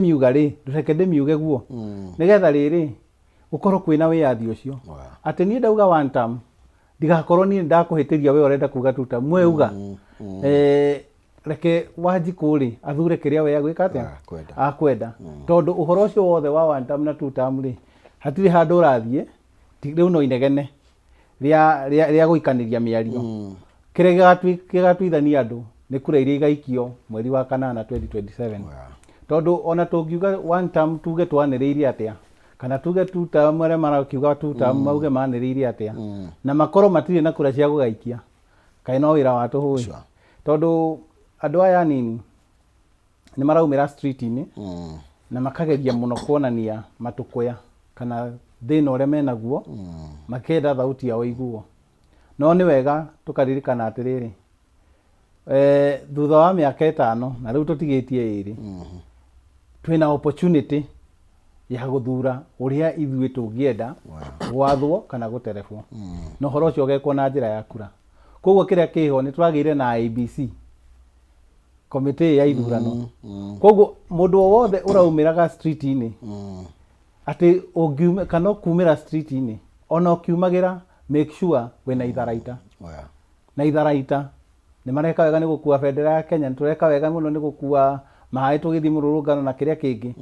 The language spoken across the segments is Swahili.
miuga ri ndureke ndimiuge guo nigetha riri ukorwo kwina wiyathi ucio ati ni ndauga one term ndigakorwo ni ndakuhitiria we urenda kuga two term mweuga reke Wanjiku ri athure kiria we agwika atia akwenda tondu uhoro ucio wothe wa one term na two term ri hatiri handu urathie riu no inegene ria guikaniria miario kiria gigatuithania andu ni kura iria igaikio mweri wa kanana 2027 tondu ona tungiuga one term tuge twaniriire atia kana tuge two term aria marakiuga two term mauge maniriire atia na makoro matire na kura cia gugaikia kai no wira wa tuhui tondu andu aya nini ni maraumira street ini na makageria muno kuonania matukuya kana thina uria menaguo makenda thauti yao iguo no ni wega tukaririkana atiriri thutha wa miaka 5 na riu tutigitie iri twina opportunity ya guthura uria ithuĩ tũngienda gwathwo kana guterefwo no horo ucio gekwo na njira ya kura koguo kiria kiho ni twagire na IBC committee ya ithurano koguo mundu wothe uraumiraga street ini ati ungiume kana kumira street ini ona ukiumagira make sure wena itharaita na itharaita ni mareka wega ni gukua bendera ya Kenya tureka wega muno ni gukua mahai tugithi mururungano na kiria kingi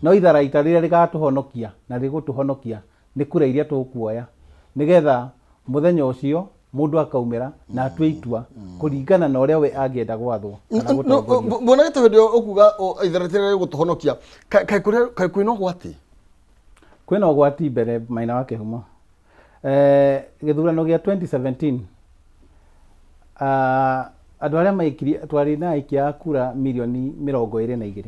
no itharaita riria rigatuhonokia na rigutuhonokia ni kura iria tukuoya nigetha muthenya ucio mundu akaumira na atue itua kuringana na uria we angienda gwathwo kana gutongoria bona gete video ukuga itharaita riria rigutuhonokia kai kwino gwati kwino gwati mbere Maina wa Kihumo githurano gia 2017 andu aria maikirie twari na aikia kura milioni 22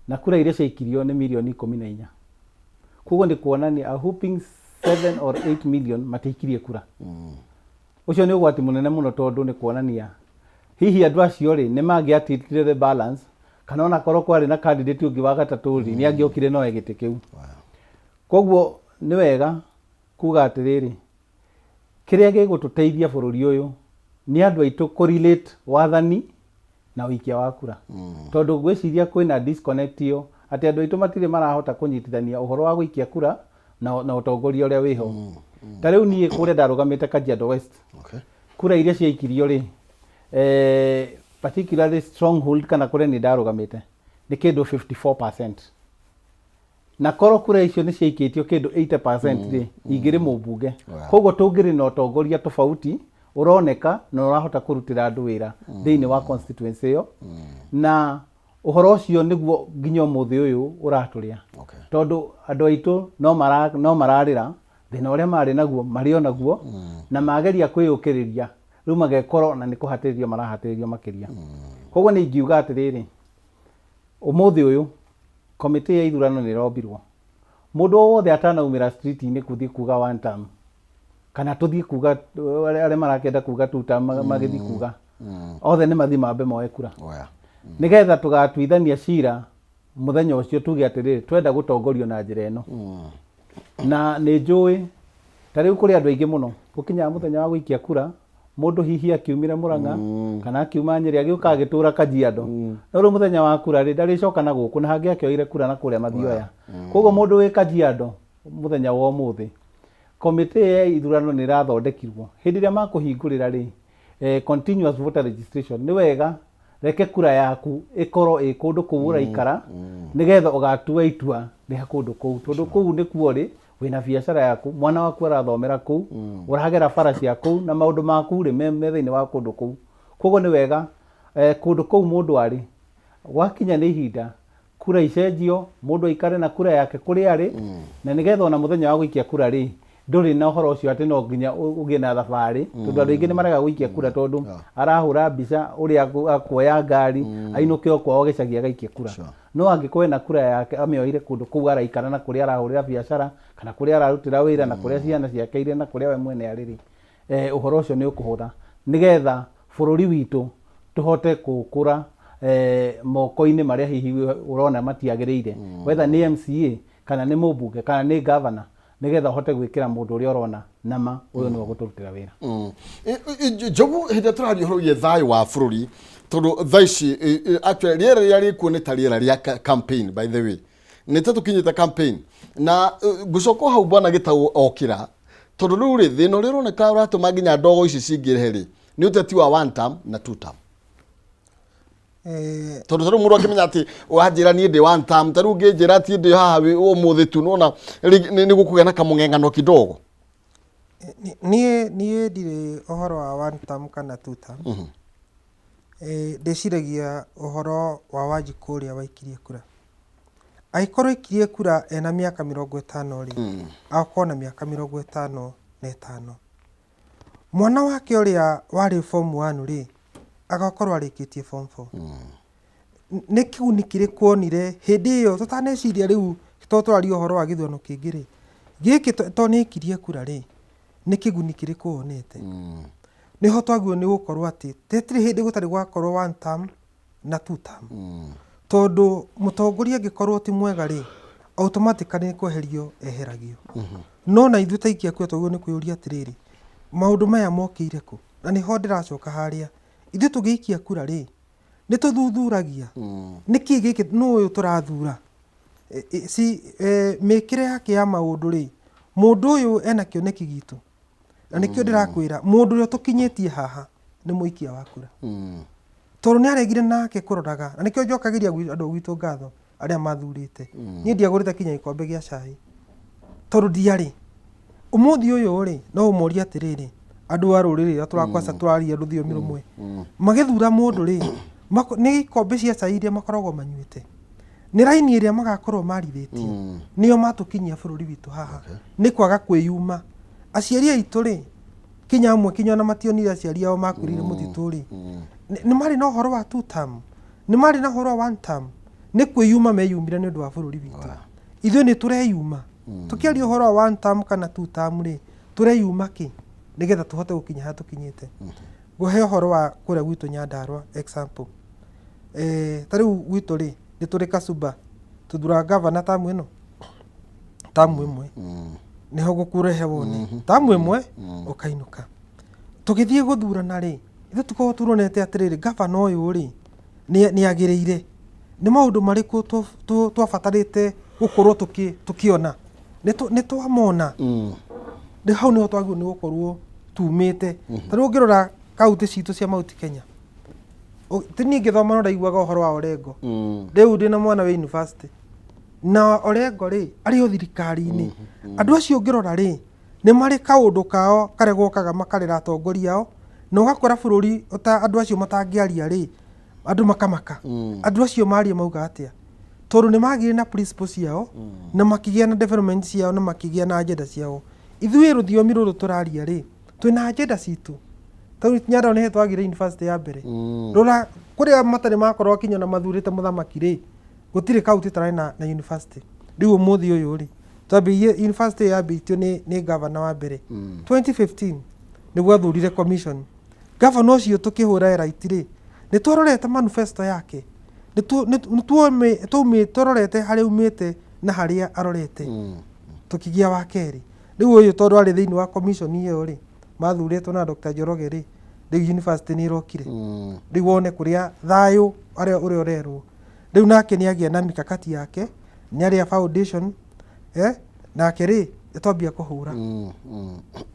na kura iria ciaikirio ni milioni 14 koguo ni kuonania a whooping 7 or 8 million mataikirie kura ucio ni ugwati munene muno tondu ni kuonania hihi andu acio ri ni mangiatitire the balance kana ona korwo kwari na candidate ungi wa gatatu ri ni angiokire no egite kiu koguo ni wega kuga atiriri kiria gigututeithia bururi uyu ni andu aitu correlate wathani na wikia wa kura tondu gwiciria kwina disconnect yo ati andu aitu matire marahota kunyitithania uhoro wa gwikia kura na utongoria uria wiho tariu nie kure ndarugamite Kajiado West kura iria ciaikirio ri particularly stronghold kana kure ni ndarugamite ni kindu 54% na koro kura icio ni ciaikitio kindu 80% ri igiri mubunge koguo tungiri na utongoria tofauti uroneka na urahota kurutira andu wira thiini wa constituency yo na uhoro ucio niguo nginya muthi uyu uraturia tondu andu aitu no mararira thina uria mari naguo mario naguo na mageria kwiyukiriria riu magekoro na ni kuhatiririo marahatiririo makiria koguo ni ngiuga atiriri umuthi uyu committee ya ithurano ni rombirwo mundu wothe atanaumira street ini kuthi kuga one term kana tuthie kuga aria marakenda kuga two term magithi kuga othe ni mathi mambe moe kura nigetha tugatuithania cira muthenya ucio tuge atiriri twenda gutongorio na njira ino na ni njui tariu kuri andu aingi muno gukinya muthenya wa gwikia kura mundu hihi akiumira Murang'a kana akiuma Nyeri agiuka agitura Kajiado no ru muthenya wa kura ri ndaricoka na guku na hangi akioire kura na kuria mathioya koguo mundu wi Kajiado muthenya wa umuthi committee ya ithurano ni rathondekirwo hindi ria makuhingurira ri continuous voter registration ni wega reke kura yaku ikoro ikundu kuura ikara nigetha ugatua itua ri hakundu kuu tondu kuu ni kuo ri wina biashara yaku mwana waku arathomera kuu urahagera farasi yaku na maundu maku ri me thiini wa kundu kuu koguo ni wega kundu kuu mundu ari wakinya ni ihinda kura icenjio mundu aikare na kura yake kuri ari na nigetha ona muthenya wa gwikia kura ri nduri na uhoro ucio ati no nginya ugie na thabari tondu andu aingi ni marega gwikia kura tondu arahura mbica uria akuoya ngari ainuke okwao gicagia gaikie kura no angikorwo na kura yake amioire kundu kuu araikara na kuria arahurira biashara kana kuria ararutira wira na kuria ciana ciake ire na kuria we mwene ariri uhoro ucio ni ukuhutha nigetha bururi witu tuhote kukura moko-ini maria hihi urona matiagiriire whether ni MCA kana ni mubunge kana ni governor nigetha hote gwikira mundu uria urona nama uyu ni guturutira wira jogu hinde turari horo ye thayo wa bururi tondu thaici actually rĩera rĩrĩa rĩkuo nĩ ta rĩera rĩa campaign by the way nĩ ta tũkinyĩte campaign na ngũcoka hau bwana Gĩtaũ okĩra tondu rĩu rĩ thĩna ũrĩa ũroneka ũratũma nginya ndogo ici cingĩrehe rĩ nĩ ũteti wa 1 term na 2 term tondu rĩu mũndũ akĩmenya atĩ wanjĩra niĩ ndĩ 1 term ta rĩu ngĩnjĩra atĩ ndĩ haha ũmũthĩ tu nona nĩ gũkũgĩa na kamũng'eng'ano kidogo niĩ ndirĩ ũhoro wa 1 term kana 2 term ndĩciragia ũhoro wa Wanjikũ ũrĩa waikirie kura agĩkorwo aikirie kura ena mĩaka 50 rĩ agakorwo na mĩaka 55 mwana wake ũrĩa warĩ form 1 rĩ agakorwo arĩkĩtie form 4 nĩ kĩguni kĩrĩkũ onire hĩndĩ ĩyo tũtaneciria rĩu tũtwaria ũhoro wa gĩthurano kĩngĩ rĩ gĩkĩ to nĩ aikirie kura rĩ nĩ kĩguni kĩrĩkũ onete nĩho twagĩrĩirwo nĩ gũkorwo atĩ tetirĩ hĩndĩ gũtarĩ gwakorwo 1 term na 2 term tondũ mũtongoria angĩkorwo ti mwega rĩ automatically nĩ kweherio eheragio no na ithuĩ ta ikia kwetu twagĩrĩirwo nĩ kwĩyũria atĩrĩrĩ maũndũ maya mokĩire kũ na nĩho ndĩracoka harĩa ithuĩ tũgĩikia kura rĩ nĩ tũthuthuragia nĩkĩ gĩkĩ nũ ũyũ tũrathura mĩkĩre yake ya maũndũ rĩ mũndũ ũyũ ena kĩoneki gitũ na nĩkĩo ndĩrakwĩra mũndũ ũrĩa tũkinyĩtie haha nĩ mũikia wa kura tondũ nĩ aregire nake kũroraga na nĩkĩo njokagĩria andũ gwitũ ngatho arĩa mathurĩte niĩ ndiagũrĩte kinya gĩkombe gĩa cai tondũ ndiarĩ ũmũthĩ ũyũ rĩ no ũmoria atĩrĩrĩ andũ a rũrĩrĩ rĩrĩa tũrakwaca tũraria rũthiomi rũmwe magĩthura mũndũ rĩ nĩ ikombe cia cai iria makoragwo manyuĩte nĩ raini ĩrĩa magakorwo marithĩtie nĩo matũkinyia bũrũri witũ haha nĩ kwaga kwĩyuma aciari aitũ rĩ kinya amwe kinya na mationire aciari ao makurire mũtitũ rĩ nĩ marĩ na ũhoro wa 2 term nĩ marĩ na ũhoro wa 1 term nĩ kwĩyuma meyumire nĩ ũndũ wa bũrũri witũ ithuĩ nĩ tũreyuma tũkĩaria ũhoro wa 1 term kana 2 term rĩ tũreyuma kĩ nĩgetha tũhote gũkinya haha tũkinyĩte ngũhe ũhoro wa kũrĩa gwitũ Nyandarua example ta rĩu gwitũ rĩ nĩ tũrĩ Kasuba tũthura gavana tamu ĩno tamu ĩmwe niho gũkũrehe wone tamu ĩmwe ũkainũka tũgĩthiĩ gũthurana rĩ ithuĩ tukorwo turonete atĩrĩrĩ gavana ũyũ rĩ nĩ agĩrĩire nĩ maũndũ marĩkũ twabatarĩte gũkorwo tũkĩona nĩ twamona nĩ hau nĩho twagĩrĩirwo nĩ gũkorwo tumĩte ta rĩu ũngĩrora kaunti citũ cia Mount Kenya tini ngĩthoma no ndaiguaga ũhoro wa Orengo rĩu ndĩ na mwana wa university na Orengo rĩ arĩ o thirikari-inĩ andũ acio ũngĩrora rĩ nĩ marĩ kaũndũ kao karĩa gokaga makarĩra atongoria ao na ũgakora bũrũri andũ acio matangĩaria rĩ andũ makamaka andũ acio maria mauga atĩa tondũ nĩ magire na principles ciao na makĩgĩa na development ciao na makĩgĩa na agenda ciao ithuĩ rũthiomi rũrũ tũraria rĩ twĩna agenda citũ tondũ Nyandarua nĩ twagire university ya mbere rora kũrĩa matarĩ makorwo kinya na mathurĩte mũthamaki rĩ gũtirĩ kaunti tarĩ na university rĩu ũmũthĩ ũyũ rĩ twambĩrĩirie university yambĩtio nĩ gavana wa mbere 2015 nĩguo athurire commission gavana ũcio tũkĩhũra right rĩ nĩ twarorete manifesto yake nĩ twarorete harĩa umĩte na harĩa arorete tũkĩgia wa kerĩ rĩu ũyũ tondũ arĩ thĩinĩ wa commission ĩyo rĩ mathurĩtwo na Dr. Njoroge rĩ rĩu university nĩ ĩrokire rĩu wone kũrĩa thayũ ũrĩa ũrerwo rĩu nake nĩ agĩa na mikakati yake nĩ arĩa foundation nake rĩ twambia kũhũra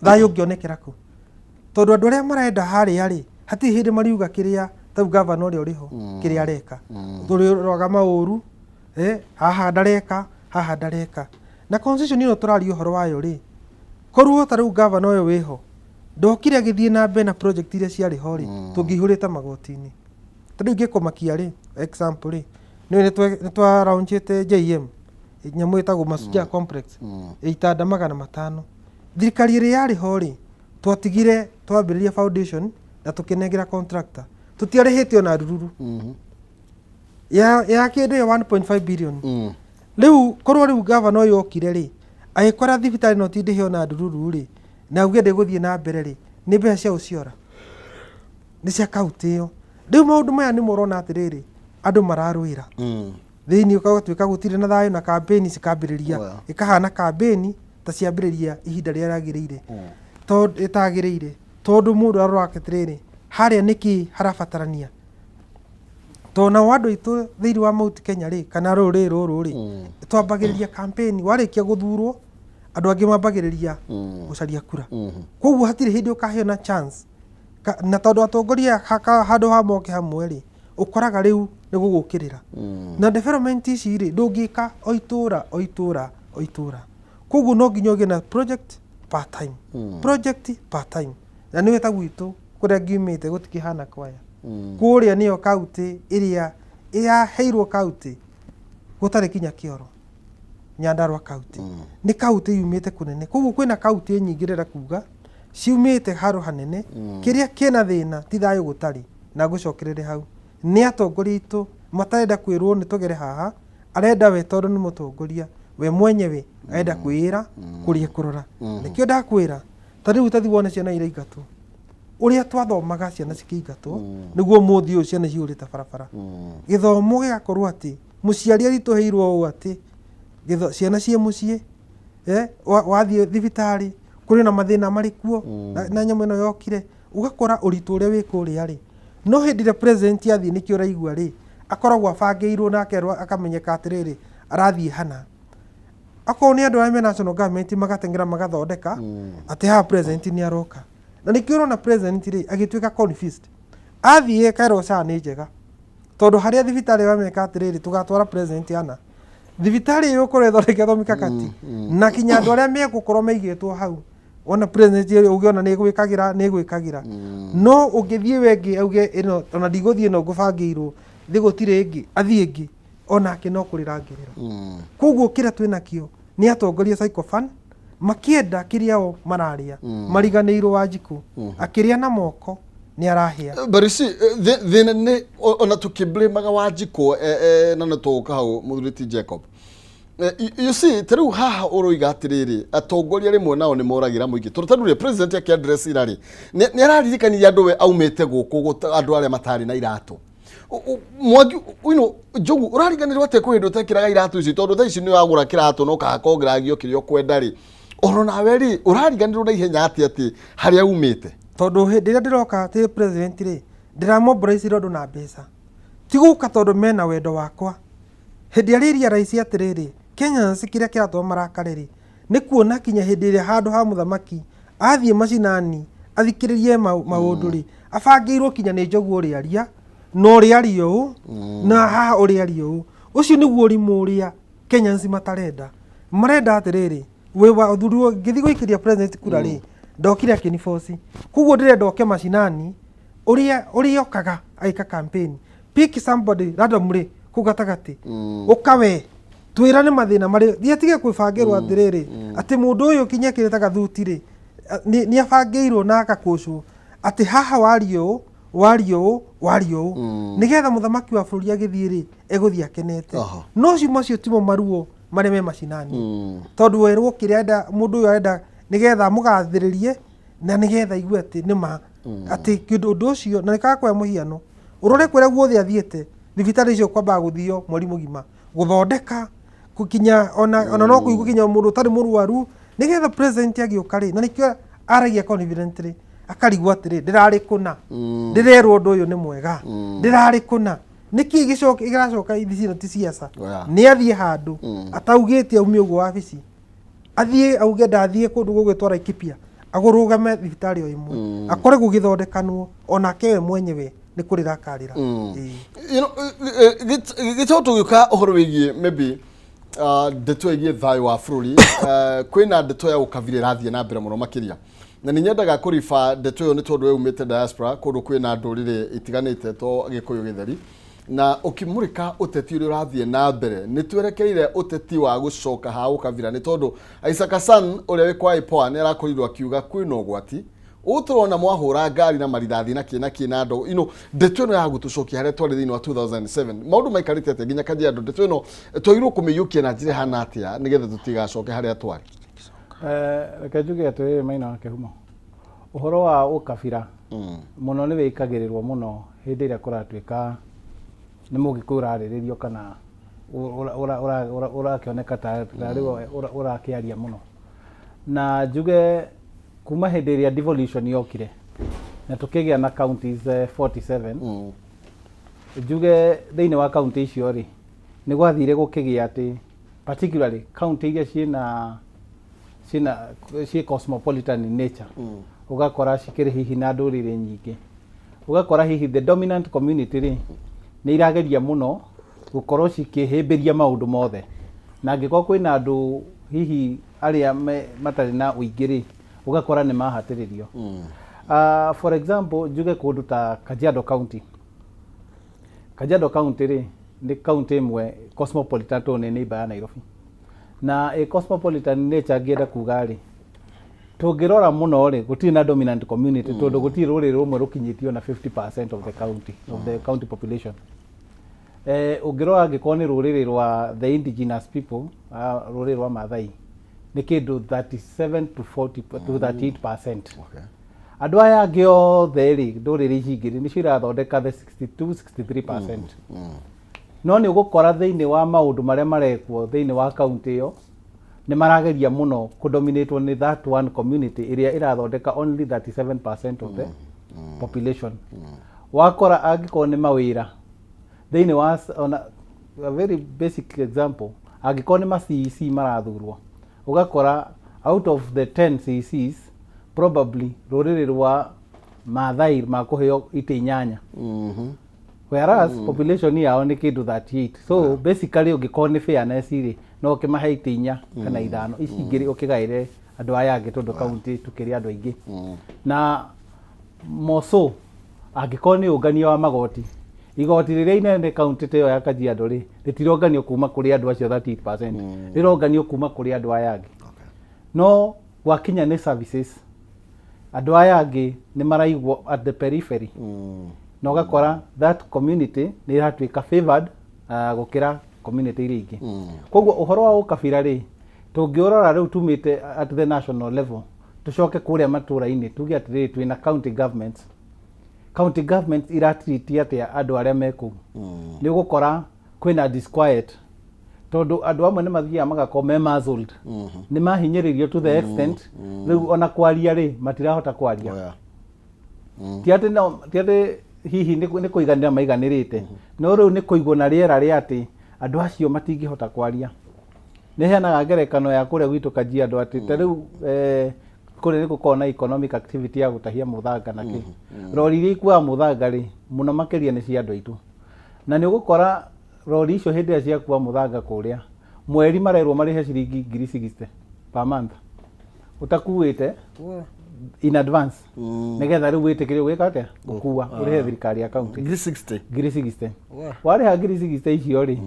thayũ ũngĩonekera kũ tondũ andũ arĩa marenda harĩa rĩ hatirĩ hĩndĩ mariuga kĩrĩa tau gavana ũrĩa ũrĩho kĩrĩa areka tũrĩroga maũru haha ndareka na constitution ĩno tũraria ũhoro wayo rĩ korwo ta rĩu gavana ũyũ wĩho ndokire agĩthiĩ na mbere na project iria ciarĩ ho rĩ tũngĩihũrĩte magoti-inĩ ta rĩu ngĩkomakia rĩ example rĩ nĩ twa launchĩte JM nyamũ ĩtagwo Masuja complex ĩitanda 500 thirikari ĩrĩa yarĩ ho rĩ twatigire twambĩrĩria foundation na tũkĩnengera contractor tũtiarĩhĩte ona rururu ya kĩndũ ya 1.5 billion rĩu korwo rĩu gavana ũyũ okire rĩ agĩkora thibitarĩ no tindĩhe ona rururu rĩ na uge ndĩgũthiĩ na mbere rĩ nĩ mbeca cia ũciora nĩ cia kaunti ĩyo rĩu maũndũ maya nĩ morona atĩrĩrĩ andũ mararũĩra thĩinĩ ũgatuĩka gũtirĩ na thayũ na kampeni cikambĩrĩria ĩkahana kampeni ta ciambĩrĩria ihinda rĩrĩa rĩagĩrĩire tondũ ĩtagĩrĩire tondũ mũndũ arora atĩrĩrĩ harĩa nĩkĩ harabatarania tona wadu itu thiri wa Mount Kenya ri kana ruri ruru ri twambagiriria campaign warikia guthurwo andu angi mambagiriria gucaria kura koguo hatiri hindi ukaheo na chance na tondu atongoria handu ha moke hamwe ri ukoraga riu ni gugukirira na development ici ri ndungika oitura koguo no nginya ugie na project part time na niwe ta gwitu kuria ngiumite gutikihana kwaya kuria niyo kaunti iria heirwo kaunti gutari kinya Kioro Nyandarua kaunti ni kaunti yumite kunene koguo kwina kaunti nyingi rera kuga ciumite haru hanene kiria kina thina ti thayo gutari na gucokerere hau ni atongoria itu matarenda kwirwo ni tugere haha arenda we tondu ni mutongoria we mwenyewe arenda kwira kuria kurora nikio ndakwira tariu tathi wone ciana ira igatu uria twathomaga ciana cikiingatwo niguo muthi ucio ciana ciurite barabara githomo gigakorwo ati muciari aritu heirwo u ati ciana cie mucie wathie thibitari kuri na mathina marikuo na nyamu ino yokire ugakora uritu uria wikuria ri no hindire president athie nikio raigua ri akoragwo abangeirwo na akerwo akamenyeka atiriri arathie hana ako ni andu a national government magatengera magathondeka ati ha president ni aroka na nikio na president ri agituika confused athie kairo sa ni njega tondu haria thibitari wa meka atiriri tugatwara president ana thibitari yo kore thondeketho mikakati na kinya andu aria megukorwo meigitwo hau ona president ugiona ni gwikagira no ungithie wengi auge ino ona ndigũthie no ngũbangĩirwo thigũtire ĩngĩ athie ĩngĩ ona ke no kũrĩrangĩrĩra koguo kĩrĩa twĩnakĩo nĩ atongoria psychophone makienda kiria o mararia mariganĩirwo Wanjiku akiria na moko ni arahia but you see thina ni ona tukiblamaga Wanjiku na natuka hau Muthuriti Jacob you see tariu haha uroiga atiriri atongoria rimwe nao ni moragira muingi turutandure president yake address irari ni araririkania andu we aumete guku andu aria matari na iratu Mwangi Njogu urariganirwo ate kwindo tekiraga iratu ici tondu tha ici ni wagura kiratu no kakongiragio kirio kwenda ri oro nawe ri urariganirwo na ihenya ati haria umite tondu hindi ria ndiroka ti president ri ndiramobilize rondu na mbeca tiguka tondu mena wendo wakwa hindi ariria raisi atiriri Kenya sikiria kiratwa marakariri ni kuona kinya hindi ria handu ha muthamaki athie macinani athikiririe maunduri abangirwo kinya ni Njogu uri aria no ri ario na ha uri ario ucio niguo rimu ria Kenyans matarenda marenda atiriri we wa thuru ngithi guikiria president kura ri ndokire akiniforce kuguo ndirenda oke macinani uria okaga aika campaign pick somebody randomly kugatagati ukawe twira ni mathina mari thiatige kwibangirwo atiriri ati mundu uyu kinya kiretaga thuti ri ni abangirwo na akakucu ati haha wario nigetha muthamaki wa bururi agithie ri eguthia kenete no macio timo maruo mareme macinani tondu werwo kirenda mundu uyu arenda nigetha mugathiririe na nigetha igue ati nima ati kindu ucio na nikakwa muhiano urore kwira guothe athiete thibitari icio kwamba guthio mweri mugima guthondeka kukinya ona no kuigu kinya mundu tari murwaru nigetha president agioka ri na nikio aragia confidently akarigwa atiri ndirari kuna ndirerwo undu uyu ni mwega ndirari kuna niki gicoka igaracoka ithicino ti siasa ni athie handu ataugitie aumi uguo wabici athie auge ndathie kundu gugitwara Ikipia agurugame thibitari o imwe akore gugithondekanwo ona kewe mwenyewe ni kurira karira gitoto gika uhoro wigie maybe ndeto igie thayo wa bururi kwina ndeto ya ukavire rathie na mbere muno makiria na ninyendaga kurifa ndeto yo ni tondu we umite diaspora kundu kwina ndurire itiganite to Gikuyu Githeri na ukimurika uteti uri rathie na mbere ni twerekeire uteti wa gucoka ha ukavira ni tondu Isaac Hassan uria we kwa ipoa ni arakorirwo akiuga kwina ugwati uturona mwahura ngari na marithathi na kina ndo ndeto ino ya gutucokia haria twari thini wa 2007 maundu maikarite ate nginya Kajiado ndeto ino twairwo kumiyukia na njire hana atia nigetha tutigacoke haria twari reke njuge atĩ maina wake humo uhoro wa ukabira muno ni wikagirirwo muno hindi ria kuratuika ni Mũgĩkũyũ urarĩrĩrio kana urakioneka tarĩ urakiaria muno na njuge kuma hindi ria devolution yokire na tukigia na counties 47 njuge thĩinĩ wa kaunti icio rĩ nĩ gwathire gũkĩgĩa atĩ particularly kaunti iria ciĩ cosmopolitan in nature ugakora cikĩrĩ hihi na ndũrĩrĩ nyingĩ ugakora hihi the dominant community rĩ nĩ irageria mũno gũkorwo cikĩhĩmbĩria maũndũ mothe na angĩkorwo kwĩna andũ hihi arĩa matarĩ na ũingĩ rĩ ugakora nĩ mahatĩrĩrio. For example njuge kũndũ ta Kajiado County. Kajiado County rĩ nĩ county ĩmwe cosmopolitan to nĩ neighbor ya Nairobi na cosmopolitan nature ngĩenda kuga rĩ tũngĩrora mũno rĩ gũtirĩ na dominant community tondũ gũtirĩ rũrĩrĩ rũmwe rũkinyĩtio na 50% of the county population. Ũngĩrora angĩkorwo nĩ rũrĩrĩ rwa the indigenous people rũrĩrĩ rwa Maathai nĩ kĩndũ 37 to 38%. Andũ aya angĩ othe rĩ ndũrĩrĩ ici ingĩ nĩcio irathondeka the 62-63%. No nĩ ũgũkora thĩinĩ wa maũndũ marĩa marekwo thĩinĩ wa kaunti ĩyo nĩ marageria mũno kũdominatwo nĩ that one community ĩrĩa irathondeka only 37% of the population. Wakora angĩkorwo nĩ mawĩra thĩinĩ wa a very basic example angĩkorwo nĩ ma-CEC marathurwo ugakora out of the 10 CECs probably rũrĩrĩ rwa Maathai makũheo itĩ 8. Whereas population yao nĩ kĩndũ 38. So basically ũngĩkorwo nĩ fairness rĩ no ũkĩmahe itĩ 4 kana 5 ici ingĩ ũkĩgaĩre andũ aya angĩ tondũ kaunti tũkĩrĩ andũ aingĩ. Na moso angĩkorwo nĩ ũngania wa magoti igoti rĩrĩa inene kaunti ta ĩyo ya Kajiado rĩ rĩtironganio kuma kũrĩ andũ acio 38%. Rĩronganio kuma kũrĩ andũ aya angĩ. No gwakinya nĩ services andũ aya angĩ nĩ maraigwo at the periphery. Na ũgakora that community nĩ iratuĩka favored gũkĩra community iria ingĩ. Koguo ũhoro wa ũkabira rĩ tũngĩũrora rĩu tumĩte at the national level tũcoke kũrĩa matũũra-inĩ tuge atĩrĩrĩ twĩna county governments. County governments iratiritia atĩa andũ arĩa me kũu. Nĩ ũgũkora kwĩna disquiet tondũ andũ amwe nĩ mathiaga magakorwo me muzzled. Nĩ mahinyĩrĩrio to the extent rĩu ona kwaria rĩ matirahota kwaria. Ti atĩ hihi nĩ kũiganĩra maiganĩrĩte no rĩu nĩ kũigwo na rĩera rĩa atĩ andũ acio matingĩhota kwaria. Nĩ heanaga ngerekano ya kũrĩa gwitũ Kajiado atĩ ta rĩu kũrĩa nĩ gũkorwo na economic activity ya gũtahia mũthanga na kĩ rori iria ikuaga mũthanga rĩ mũno makĩria nĩ cia andũ aitũ na nĩ ũgũkora rori icio hĩndĩ ĩrĩa ciakua mũthanga kũrĩa mweri marerwo marĩhe ciringi 60 per month utakuĩte in advance nigetha rĩu wĩtĩkĩrio gwĩka atĩa gũkua ũrĩhe thirikari ya kaunti 60 warĩha 60 icio rĩ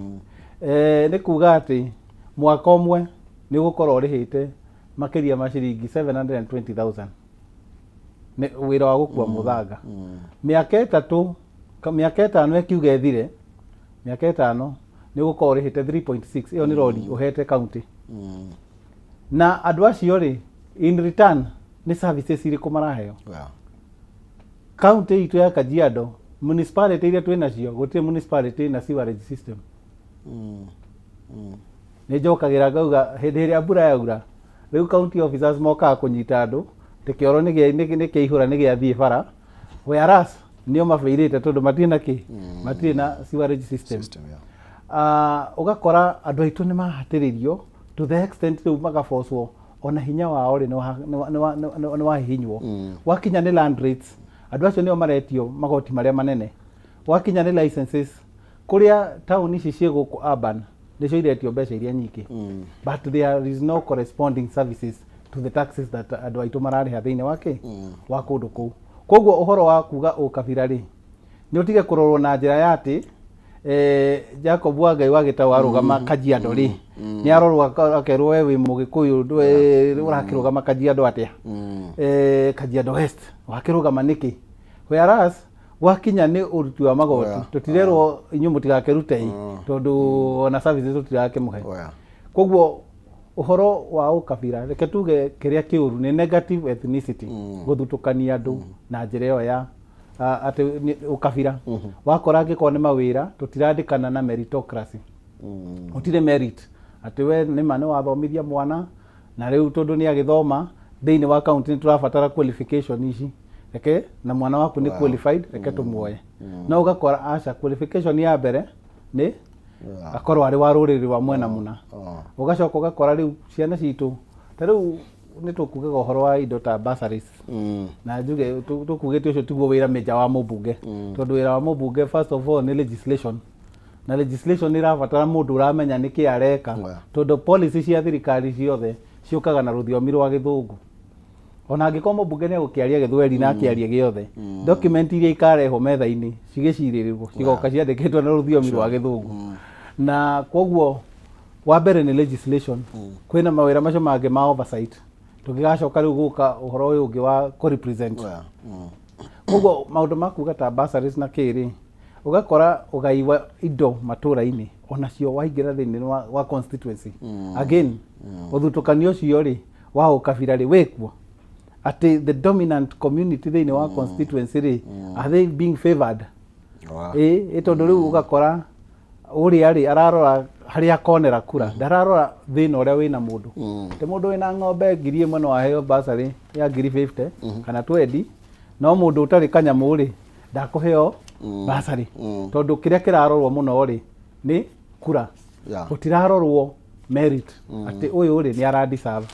nĩ kuga atĩ mwaka ũmwe nĩ ũgũkorwo ũrĩhĩte makĩria ma ciringi 720,000 wĩra wa gũkua mũthanga. Mĩaka 5 ĩkiuga ĩthire mĩaka 5 nĩ ũgũkorwo ũrĩhĩte 3.6 ĩyo nĩ rori ũhete kaunti. Na andũ acio rĩ in return nĩ services irĩkũ maraheo. Kaunti itũ ya Kajiado municipality iria twĩ nacio gũtirĩ municipality na sewerage system. Nĩ njokagĩra ngauga hĩndĩ ĩrĩa mbura yaura rĩu county officers mokaga kũnyita andũ tekĩoro nĩ kĩihũra nĩ gĩathiĩ bara whereas nĩo mabĩirĩte tondũ matirĩ na kĩ matirĩ na sewerage system. Ũgakora andũ aitũ nĩ mahatĩrĩrio to the extent rĩu magabocwo ona hinya wao rĩ nĩ wahihinywo. Wakinya nĩ land rates andũ acio nĩo maretio magoti marĩa manene. Wakinya nĩ licenses kũrĩa taũni ici ciĩ gũkũ urban nĩcio iretio mbeca iria nyingĩ. But there is no corresponding services to the taxes that andũ aitũ mararĩha thĩinĩ wa kũndũ kũu. Koguo ũhoro wa kuga ũkabira rĩ nĩ ũtige kũrorwo na njĩra ya atĩ Jacob Wangai wa Gĩtaũ arũgama Kajiado rĩ nĩ arorwo akerwo we wĩ Mũgĩkũyũ ũrakĩrũgama Kajiado atĩa Kajiado West wakĩrũgama nĩkĩ. Whereas wakinya nĩ ũruti wa magoti tũtirerwo inyuĩ mũtigakĩrute tondũ ona services tũtirakĩmũhe. Koguo ũhoro wa ũkabira reke tuge kĩrĩa kĩũru nĩ negative ethnicity gũthutũkania andũ na njĩra ĩyo ya atĩ ũkabira. Wakora angĩkorwo nĩ mawĩra tũtirandĩkana na meritocracy. Gũtirĩ merit atĩ we nĩma nĩ wathomithia mwana na rĩu tondũ nĩ agĩthoma thĩinĩ wa kaunti nĩ tũrabatara qualification ici reke na mwana waku ni qualified reke tumuoye no ugakora aca qualification ya mbere ni akorwo ari wa ruriri wa mwena muna ugacoka ugakora riu ciana citu ta riu ni tukugaga uhoro wa indo ta bursaries na njuge tukugete ucio tiguo wira meja wa mubunge tondu wira wa mubunge first of all ni legislation na legislation ni rabatara mundu uramenya niki areka tondu policy cia thirikari ciothe ciukaga na ruthiomi rwa githungu ona angĩkorwo mũmbunge nĩ agũkĩaria gĩthweri na akĩaria gĩothe document iria ikareho metha-inĩ cigĩcirĩrĩrwo cigoka ciandĩkĩtwo na rũthiomi rwa gĩthũngũ na koguo wa mbere nĩ legislation kwĩna mawĩra macio mangĩ ma oversight tũngĩgacoka rĩu gũka ũhoro ũyũ ũngĩ wa kũ-represent koguo maũndũ ma kuga ta bursaries na kĩrĩ ũgakora ũgai wa indo matũra-inĩ onacio waingĩra thĩinĩ wa constituency again ũthutũkanio ũcio rĩ wa ũkabira rĩ wĩkuo ati the dominant community thĩinĩ wa constituency rĩ are they being favored tondu rĩu ũgakora ũrĩa rĩ ararora harĩa akonera kura ndararora thĩna ũrĩa wĩna mũndũ te mũndũ wĩna ng'ombe 1,000 no aheo bursary ya 50 kana 20 no mũndũ ũtarĩ kanyamũ rĩ ndakũheo bursary tondu kĩrĩa kĩrarorwo mũno rĩ nĩ kura gũtirarorwo merit ati ũyũ rĩ nĩ aradeserve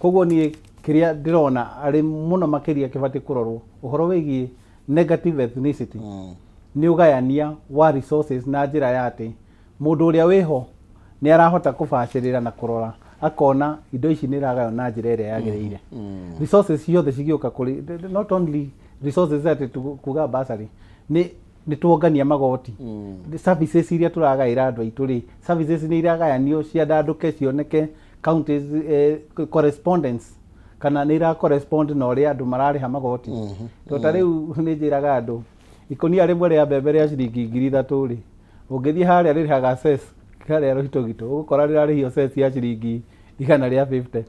koguo niĩ kiria ndirona ari muno makiria kibati kurorwo uhoro wigie negative ethnicity ni ugayania wa resources na njira ya ati mundu uria wiho ni arahota kubacirira na kurora akona indo ici ni ragayo na njira iria yagireire resources ciothe cigioka kuri not only resources that kuga bursary ni tuongania magoti services iria turagaira andu aitu ri services ni iragayanio cia ndanduke cioneke counties correspondence kana nä ira correspond na ũrĩa andũ mararĩha magoti to ta rĩu nĩ njĩraga andũ ikonia rĩmwe rĩa mbembe rĩa ciringi 3,000 rĩ ũngĩthiĩ harĩa rĩrĩhaga cess harĩa Rũitũgitũ ũgũkora rĩrarĩhio cess ya ciringi 150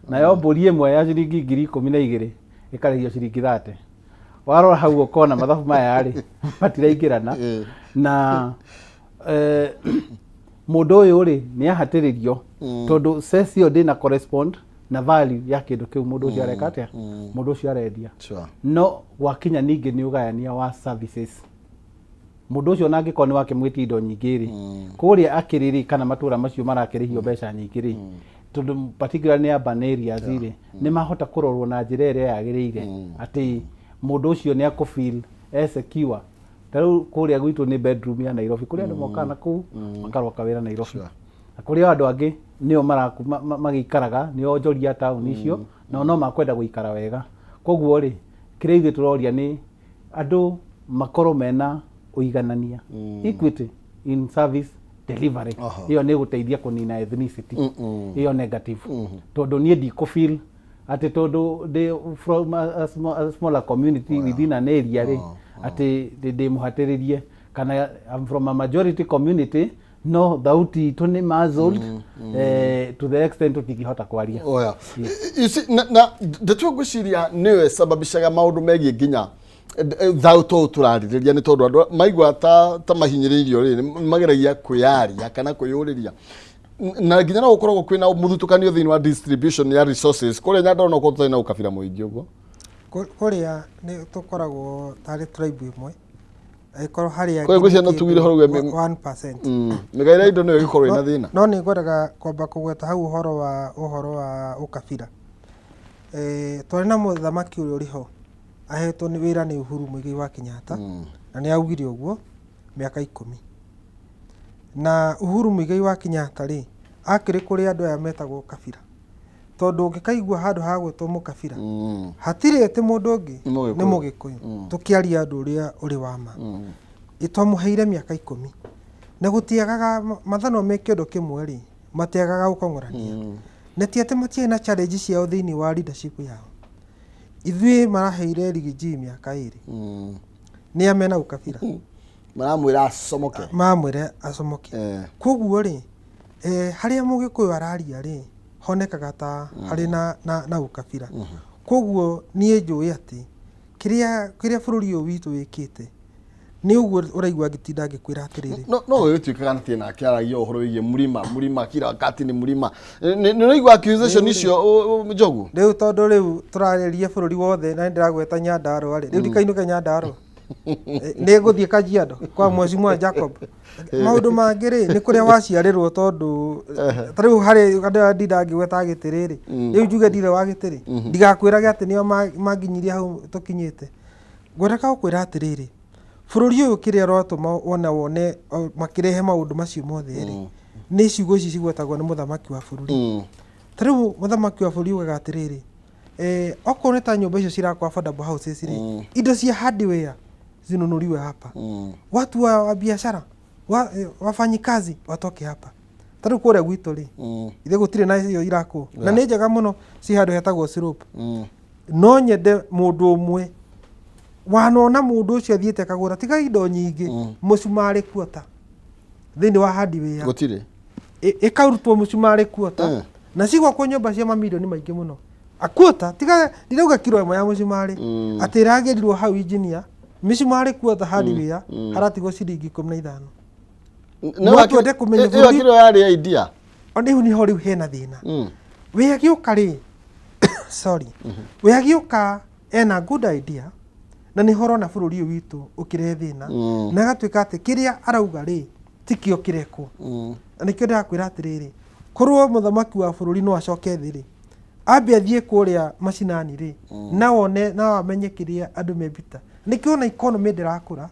nayo mbũri ĩmwe ya ciringi 12,000 ĩkarĩhio ciringi 30 warora hau ũkona mathabu maya rĩ matiraingĩrana na mũndũ ũyũ rĩ nĩ ahatĩrĩrio tondũ cess ĩyo ndĩna correspond na value ya kindu kiu mundu ucio areka atia mundu ucio arendia no wakinya ningi ni ugayania wa services mundu ucio na angĩkorwo nĩ wakĩmwĩtia indo nyingĩ rĩ kũrĩa akĩrĩrĩ kana matũra macio marakĩrĩhio mbeca nyingĩ rĩ tondũ particularly ni urban areas rĩ nĩ mahota kũrorwo na njĩra ĩrĩa yagĩrĩire atĩ mundu ucio nĩ akũfeel secure tarĩu kũrĩa gwitũ nĩ bedroom ya Nairobi kũrĩa andũ mokaga na kũu makaroka wĩra Nairobi na kũrĩa andũ angĩ nĩo magĩikaraga nĩo onjoria taũni icio no makwenda gũikara wega koguo rĩ kĩrĩa ithuĩ tũroria nĩ andũ makorwo mena ũiganania equity in service delivery ĩyo nĩ gũteithia kũnina ethnicity ĩyo negative tondũ niĩ ndikũfeel atĩ tondũ from a smaller community within an area rĩ atĩ ndĩmũhatĩrĩrie kana I'm from a majority community no thauti itu ni muzzled to the extent utingihota kwaria na ndetua gwiciria niwe sababishaga maundu megie nginya thauto turaririria ni tondu andu maigua ta mahinyiririo ri mageragia kwiaria kana kwiyuriria na nginya no gukorwo kwina muthutukanio thiini wa distribution ya resources kuria nyandona ko tutai na ukabira muingi uguo kuria ni tukoragwo tari tribe imwe aikoro haria kwa ngwĩciria no tugire horo 1%. Mĩgaĩra indo nĩyo ĩkorwo ĩna thĩna. No nĩ ngwenda kwamba kũgweta hau ũhoro wa ũkabira. Twarĩ na mũthamaki ũrĩa ũrĩ ho ahetwo nĩ wĩra nĩ Uhuru Muigai wa Kenyatta na nĩ augire ũguo mĩaka 10. Na Uhuru Muigai wa Kenyatta rĩ akĩrĩ kũrĩ andũ aya metagwo kabira. Tondũ ũngĩkaigua handũ ha gwĩtwo mũkabira hatirĩ atĩ mũndũ ũngĩ nĩ Mũgĩkũyũ tũkĩaria andũ ũrĩa ũrĩ wa ma itwamũheire mĩaka 10 na gũtiagaga mathano me kĩndũ kĩmwe rĩ matiagaga gũkong'orania na ti atĩ matirĩ na challenge ciao thĩinĩ wa leadership yao ithuĩ maraheire Rigiji mĩaka 2 nĩ amena ũkabira maramwĩra acomoke koguo rĩ harĩa Mũgĩkũyũ araria rĩ honekaga ta harĩ na ũkabira koguo niĩ njũĩ atĩ kĩrĩa bũrũri ũyũ witũ wĩkĩte nĩ ũguo ũraigua ngĩtinda ngĩkwĩra atĩrĩrĩ no gĩtuĩkaga atĩ nake aragia ũhoro wĩgiĩ mũrima kila wakati nĩ mũrima nĩ ũraigua accusation icio Njogu rĩu tondũ rĩu tũrarĩria bũrũri wothe na ndĩragweta Nyandarũa rĩu ndikainũke Nyandarũa nĩ ngũthiĩ Kajiado kwa Mheshimiwa Jacob maũndũ mangĩ rĩ nĩ kũrĩa waciarĩrwo tondũ tarĩu harĩ andũ ndinda ngĩgweta gĩtĩrĩrĩ rĩu njuge ndire wa gĩtĩrĩ ndigakwĩrage atĩ nĩo manginyirie hau tũkinyĩte ngwenda gũkwĩra atĩrĩrĩ bũrũri ũyũ kĩrĩa rotũma wone makĩrehe maũndũ macio mothe rĩ nĩ ciugo ici cigwetagwo nĩ mũthamaki wa bũrũri tarĩu mũthamaki wa bũrũri ugaga atĩrĩrĩ okorwo nĩ ta nyũmba icio cirakwa affordable houses rĩ indo cia hardware zinunuliwe hapa watu wa biashara wafanyikazi watoke hapa tarĩu kũrĩa gwitũ rĩ ithe gũtirĩ na icio irakwo na nĩ njega mũno ci handũ hetagwo Slope no nyende mũndũ ũmwe wanona mũndũ ũcio athiĩte kagũra tiga indo nyingĩ mũcumarĩ kuota thĩinĩ wa hardware gũtirĩ ĩkarutwo mũcumarĩ kuota na cigwakwo nyũmba cia mamirioni maingĩ mũno akuota tiga ndirauga kilo ĩmwe ya mũcumarĩ atĩ ĩragĩrirwo hau engineer mĩcumarĩ kuota hardware haratigwo ciringi 15 no twende kũmenya ĩyo kilo yarĩ idea rĩu niho rĩu hena thĩna we agĩũka rĩ sorry we agĩũka ena good idea na nĩ horo na bũrũri ũyũ witũ ũkĩrehe thĩna na gatuĩka atĩ kĩrĩa arauga rĩ tikio kĩrekwo na nĩkĩo ndĩrakwĩra atĩrĩrĩ korwo mũthamaki wa bũrũri no acoke thĩ rĩ ambe athiĩ kũrĩa macinani rĩ na wone na wamenye kĩrĩa andũ mebita nĩkĩo na economy ndĩrakũra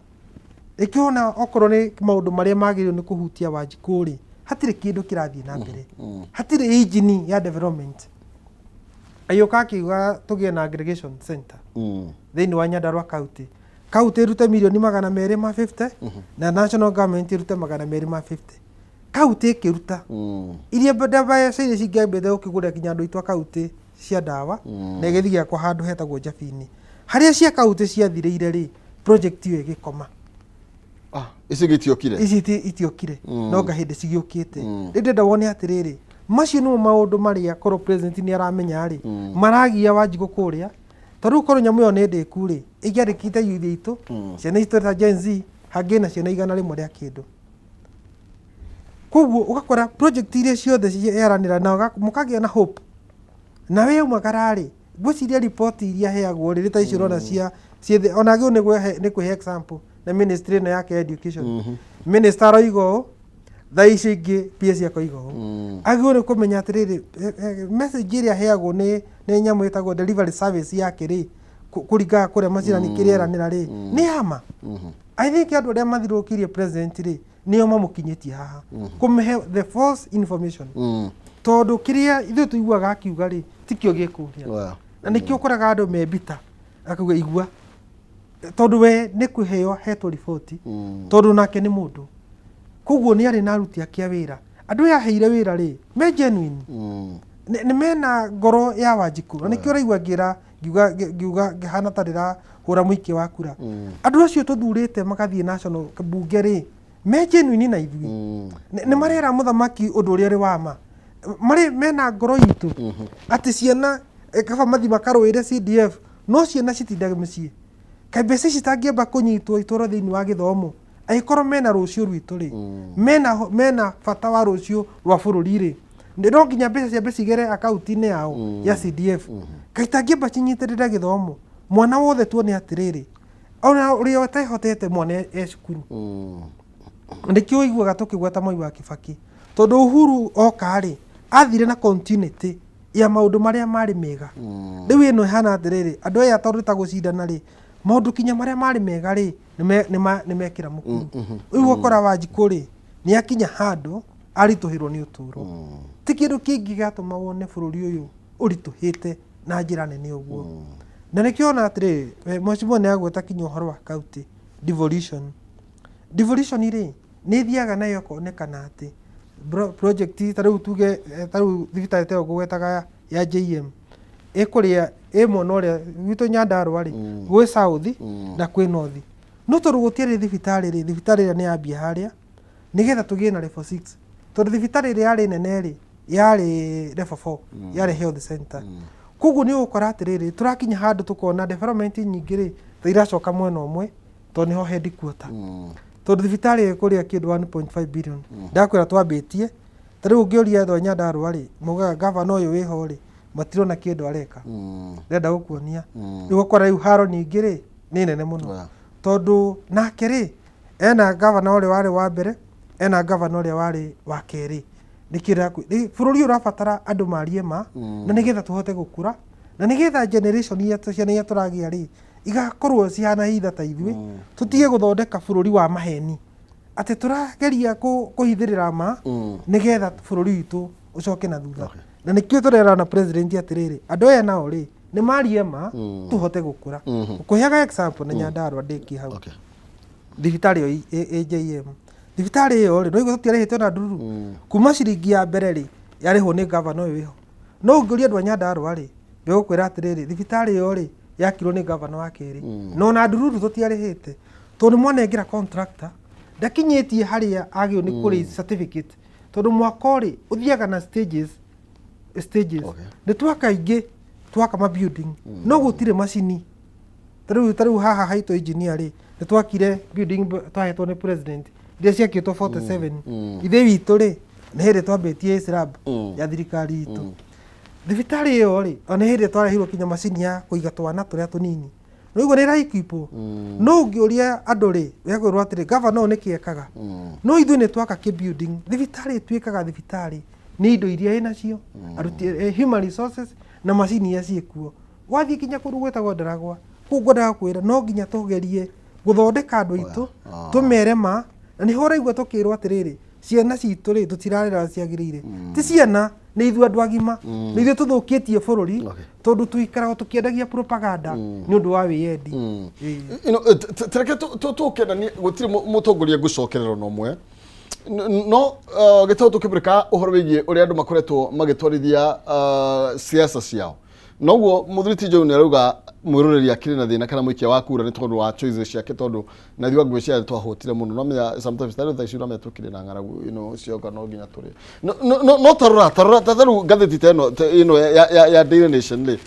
nĩkĩo na okorwo nĩ maũndũ marĩa magĩrĩirwo nĩ kũhutia Wanjikũ rĩ hatirĩ kĩndũ kĩrathiĩ na mbere hatirĩ engine ya development ayũka akiuga tũgĩe na aggregation center thĩinĩ wa Nyandarũa county ĩrute mirioni 250 na national government ĩrute 250 county ĩkĩruta iria badaba ciria cingĩambĩte gũkĩgũra kinya andũ itwa county cia ndawa na igĩthiĩ gĩakwa handũ hetagwo Njabini harĩa cia county ciathirĩire rĩ project ĩyo ĩgĩkoma ici itiokire no ngahĩndĩ cigĩũkĩte rĩu ndĩrenda wone atĩrĩrĩ macio nĩmo maũndũ marĩa korwo president nĩ aramenya rĩ maragia Wanjikũ kũrĩa tarĩu korwo nyamũ ĩyo nĩ ndĩku rĩ ĩngĩandĩkĩte youth itũ ciana itũ ta Gen Z hangĩ na ciana 100 rĩa kĩndũ koguo ũgakora project iria ciothe cieranĩra na mũkagĩa na hope na we umagara rĩ gwĩciria report iria heagwo rĩrĩ ta icio rona cia onagĩo nĩ kwĩhe example na ministry ĩno yake education minister aroigo thaa ici ingĩ PS yakoigo agĩrĩirwo nĩ kũmenya atĩrĩrĩ message ĩrĩa heagwo nĩ nyamũ ĩtagwo delivery service yake rĩ kũringa kũrĩa macinani kĩrĩa eranĩra rĩ nĩ hama I think andũ arĩa mathirũkirie president rĩ nĩo mamũkinyĩtie haha kũmĩhe the false information tondũ kĩrĩa ithuĩ tũiguaga akiuga rĩ tikĩo gĩkũria na nĩkĩo ũkoraga andũ mebita akauga igua tondũ we nĩ kwĩheo hetwo riboti tondũ nake nĩ mũndũ koguo nĩ arĩ na aruti ake a wĩra andũ aya aheire wĩra rĩ me genuine nĩ mena ngoro ya Wanjikũ na nĩkĩo ũraigua ngiuga ngĩhana ta ndĩrahũra mũingĩ wa kura andũ acio tũthurĩte magathiĩ national bunge rĩ me genuine na ithuĩ nĩ marera mũthamaki ũndũ ũrĩa ũrĩ wa ma mena ngoro itũ atĩ ciana kaba mathi makarũĩre CDF no ciana citindage mũciĩ kaĩ mbeca citangĩamba kũnyitwo itũra thĩinĩ wa gĩthomo angĩkorwo mena rũciũ rwitũ rĩ mena bata wa rũciũ rwa bũrũri rĩ no nginya mbeca ciambe cigere akaunti-inĩ yao ya CDF kaĩ itangĩamba cinyitĩrĩre gĩthomo mwana wothe tuone atĩrĩrĩ ona ũrĩa ũtehotete mwana cukuru nĩkĩo ũiguaga tũkĩgweta Mwai wa Kĩbakĩ tondũ Uhuru oka rĩ athire na continuity ya maũndũ marĩa marĩ mega rĩu ĩno ĩhana atĩrĩrĩ andũ aya tondũ ta gũcindana rĩ maũndũ kinya marĩa marĩ mega rĩ nĩ mekĩra mũkuru rĩu ũkora Wanjikũ rĩ nĩ akinya handũ aritũhĩrwo nĩ ũtũro ti kĩndũ kĩngĩ gĩatũma wone bũrũri ũyũ ũritũhĩte na njĩra nene ũguo na nĩkĩo ona atĩrĩrĩ Mheshimiwa nĩ agweta kinya ũhoro wa county devolution rĩ nĩ ithiaga nayo konekana atĩ project tarĩu tuge tarĩu thibitarĩ teo gũgwetaga ya JM ĩkũrĩa mwena ũrĩa witũ Nyandarũa rĩ gwĩ south na kwĩ north no tondũ gũtiarĩ thibitarĩ rĩ thibitarĩ ĩrĩa nĩ yambia harĩa nĩgetha tũgĩe na level 6 tondũ thibitarĩ ĩrĩa yarĩ nene rĩ yarĩ level 4 yarĩ health center koguo nĩ ũgũkora atĩrĩrĩ tũrakinya handũ tũkona development nyingĩ rĩ iracoka mwena ũmwe to niho headquarter tondu thibitari ikuria kindu 1.5 billion ndakwira twambitie tariu ngioria ndo Nyandarua ri mugaga governor uyu wiho ri matirona kindu areka ndenda gukuonia riu gukora riu haro ningi ri ni nene muno tondu nake ri ena governor uri wari wa mbere ena governor uri wari wa keri nikira bururi urabatara andu marie ma na nigetha tuhote gukura na nigetha generation yetu ciana yetu turagia ri igakorwo cihana hitha ta ithui tutige guthondeka bururi wa maheni ati turageria kuhithirira ma nigetha bururi witu ucoke na thutha na nikio turera na president atiriri andu aya nao ri ni marie ma tuhote gukura kuheaga example na Nyandarua ndiki hau thibitari yo AJM thibitari yo ri no igwo tutiarehete na ndururu kuma ciringi ya mbere ri yarihwo ni governor uyu wiho no ungiuria andu a Nyandarua ri begukwira atiriri thibitari yo ri yakirwo ni governor wa keri no na ndururu tutiarehete tondu mwanengira contractor ndakinyitie haria agio ni kuri certificate tondu mwako ri uthiaga na stages ni twakaingi twaka ma building no gutire macini tariu haha haito engineer ri ni twakire building twahetwo ni president iria ciakitwo 47 ithe witu ri ni hindi twambitie slab ya thirikari itu thibitari iyo ri ona hindi twarehirwo kinya macini ya kuiga twana turia tunini no igwo ni raikipo no ungiuria andu ri wegwirwo atiri governor ni kiekaga no ithui ni twaka ki building thibitari twikaga thibitari ni indo iria inacio aruti human resources na macini ya ciekuo wathie kinya kuru gwetagwo Ndaragwa ku ngwendaga kwira no nginya tugerie guthondeka andu itu tumere ma na ni hora igwa tukirwo atiriri ciana citu ri tutirarira ciagirire ti ciana ni ithu andu agima ni ithu tuthukitie bururi tondu tuikaraga tukiendagia propaganda ni undu wa wiendi tereke tukena gutire mutongoria gucokerero no mwe no gitau tukibirika uhoro wigie uri andu makoretwo magitwarithia siasa ciao noguo muthuriti Joe ni arauga mwiroreri akiri na thina kana muikia wa kura ni tondu wa choices ciake tondu na thiwa ngwiciria twahotire muno no menya sometimes tari tha icura metukire na ngaragu cioka no nginya turi no tarora tataru gatheti teno ya Daily Nation ri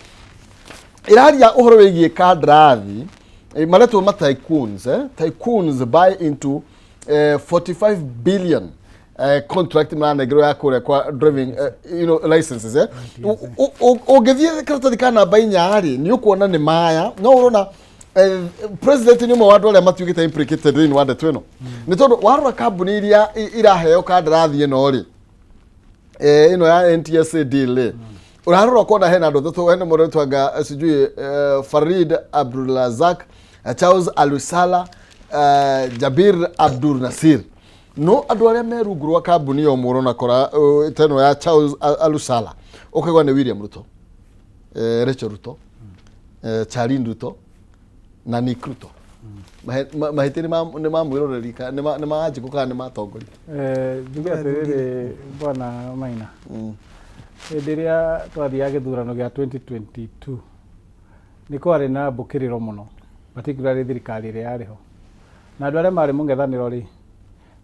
iraria uhoro wigie kandrathi maletwo ma tycoons buy into 45 billion contract manegero ya kure kwa driving licenses ogethie karatathi kana bainyari ni ukuona ni maya no urona president ni mo wadu ale matuigite implicated in wande tweno ni tondu warora kambuni iria iraheo kandrathi ino ri ino ya NTSA deal urarora kona hena ndo to hena mo retwaga sijui Farid Abdulrazak Charles Alusala Jabir Abdul Nasir no andu aria merungurwa kambuni yo murona kora teno ya Charles Alusala okegwa ni William Ruto Rachel Ruto Charlie Ruto na Nick Ruto mahitini ni mamwiroreri ka ni maajiko ka ni matongori ngiatiriri bwana Maina ndiria twathiaga githurano gia 2022 ni kwari na mbukiriro muno particularly thirikari ria yariho na andu aria mari mungethaniro ri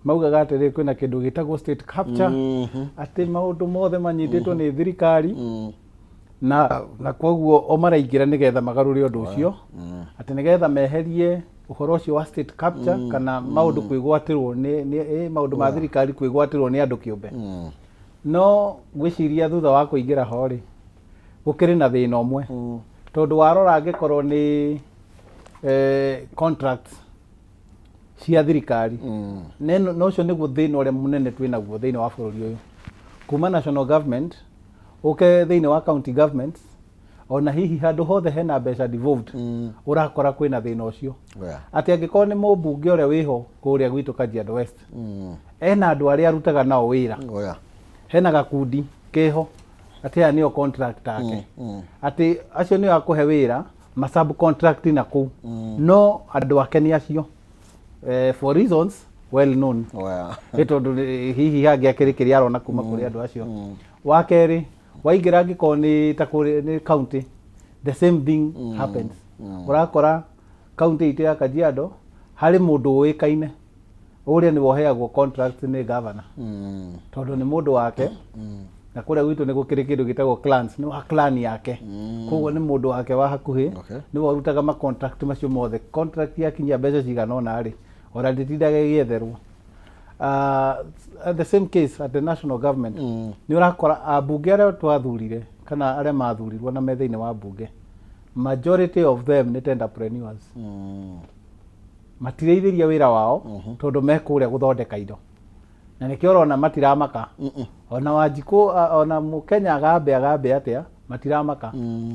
maugaga atiri kwina kindu gitagwo state capture ati maundu mothe manyititwo ni thirikari na kwoguo o maraingira nigetha magarure undu ucio ati nigetha meherie uhoro ucio wa state capture kana maundu kwigwatirwo ni maundu ma thirikari kwigwatirwo ni andu kiumbe no gwiciria thutha wa kuingira hori gukiri na thina umwe tondu warora angikorwo ni contracts cia thirikari no cio niguo thina uria munene twinaguo thina wa bururi uyu kuma national government thina wa county governments ona hihi handu hothe hena mbeca devolved urakora kwina thina ucio ati angikorwo ni mubunge uria wiho kuria gwitu Kajiado West ena andu aria arutaga nao wira hena gakundi keho ati aya nio contract ake ati acio nio akuhe wira ma subcontract na ku no andu ake ni acio for reasons well known tondu hihi hangi akirikiria arona kuma kuri andu acio wakeri waingira ngiko ni ta ni county the same thing happens urakora county ite ya Kajiado hari mundu uikaine uria ni woheagwo contract ni governor tondu ni mundu wake na kuria gwitu ni gukiri kindu gitagwo clans ni wa clan yake koguo ni mundu wake wa hakuhi ni warutaga ma contract macio mothe contract yakinyia mbeca cigana ona ri ora nditindaga gietherwo at the same case at the national government ni urakora abunge aria twathurire kana aria mathurirwo na metha-ini wa bunge majority of them ni entrepreneurs matireithiria wira wao tondu mekuria guthondeka indo na nikio urona matiramaka ona Wanjiku ona Mukenya agambe atia matiramaka